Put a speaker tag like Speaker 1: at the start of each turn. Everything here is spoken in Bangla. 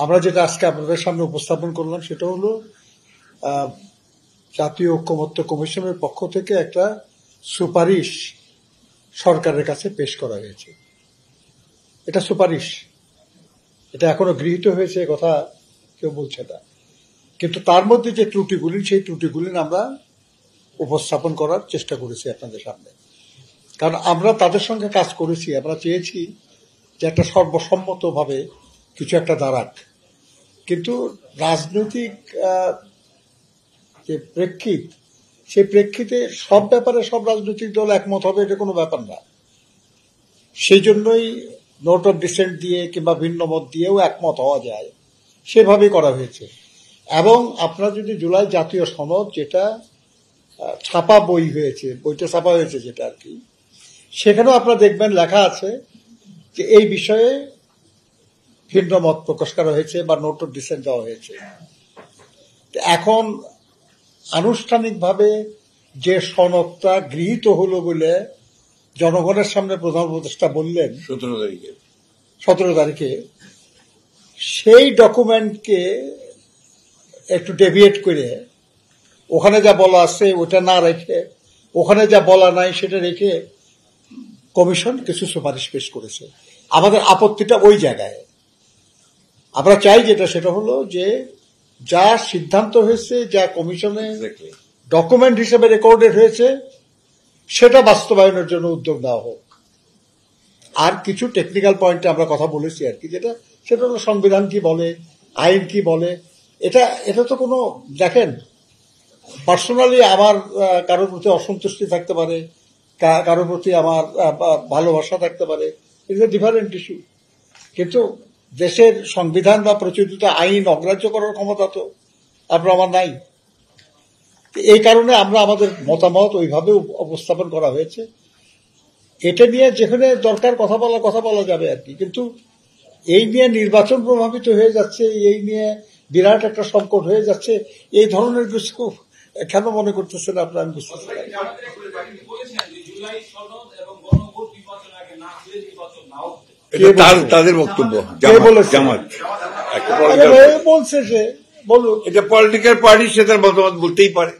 Speaker 1: আমরা যেটা আজকে আপনাদের সামনে উপস্থাপন করলাম সেটা হলো জাতীয় ঐকমত্য কমিশনের পক্ষ থেকে একটা সুপারিশ সরকারের কাছে পেশ করা হয়েছে। এটা সুপারিশ, এটা এখনো গৃহীত হয়েছে কথা কেউ বলছে না, কিন্তু তার মধ্যে যে ত্রুটিগুলি সেই ত্রুটিগুলি আমরা উপস্থাপন করার চেষ্টা করেছি আপনাদের সামনে। কারণ আমরা তাদের সঙ্গে কাজ করেছি, আমরা চেয়েছি যে একটা সর্বসম্মতভাবে কিছু একটা দাঁড়াক, কিন্তু রাজনৈতিক যে প্রেক্ষিত, সেই প্রেক্ষিতে সব ব্যাপারে সব রাজনৈতিক দল একমত হবে এটা কোনো ব্যাপার না। সেই জন্যই নোট অফ ডিসেন্ট দিয়ে কিংবা ভিন্ন মত দিয়েও একমত হওয়া যায়, সেভাবেই করা হয়েছে। এবং আপনার যদি জুলাই জাতীয় সনদ, যেটা ছাপা বই হয়েছে, বইটা ছাপা হয়েছে যেটা আর কি, সেখানেও আপনারা দেখবেন লেখা আছে যে এই বিষয়ে ভিন্ন মত প্রকাশ করা হয়েছে বা নোট অফ ডিসেন্ট দেওয়া হয়েছে। এখন আনুষ্ঠানিকভাবে যে সনদটা গৃহীত হলো বলে জনগণের সামনে প্রধান উপদেষ্টা বললেন 17 তারিখে, সেই ডকুমেন্টকে একটু ডেভিয়েট করে ওখানে যা বলা আছে ওটা না রেখে, ওখানে যা বলা নাই সেটা রেখে কমিশন কিছু সুপারিশ পেশ করেছে। আমাদের আপত্তিটা ওই জায়গায়। আমরা চাই যেটা সেটা হলো যে যা সিদ্ধান্ত হয়েছে, যা কমিশনে ডকুমেন্ট হিসেবে রেকর্ডেড হয়েছে, সেটা বাস্তবায়নের জন্য উদ্যোগ নেওয়া হোক। আর কিছু টেকনিক্যাল পয়েন্টে আমরা কথা বলেছি আর কি, যেটা সেটা হলো সংবিধান কি বলে, আইন কি বলে। এটা তো কোনো, দেখেন, পার্সোনালি আমার কারোর প্রতি অসন্তুষ্টি থাকতে পারে, কারোর প্রতি আমার ভালোবাসা থাকতে পারে, এটা ডিফারেন্ট ইস্যু, কিন্তু দেশের সংবিধান বা প্রচলিত আইন অগ্রাহ্য করার ক্ষমতা তো আপনার আমার নাই। এই কারণে আমরা আমাদের মতামত ওইভাবে উপস্থাপন করা হয়েছে। এটা নিয়ে যেখানে দরকার কথা বলা যাবে আর কি, কিন্তু এই নিয়ে নির্বাচন প্রভাবিত হয়ে যাচ্ছে, এই নিয়ে বিরাট একটা সংকট হয়ে যাচ্ছে, এই ধরনের কিছু কেন মনে করতেছেন আপনার? আমি বুঝতে পারি
Speaker 2: তাদের বক্তব্য
Speaker 1: বলছে, সে বলুন,
Speaker 2: এটা পলিটিক্যাল পার্টি, সে তার মতামত বলতেই পারে।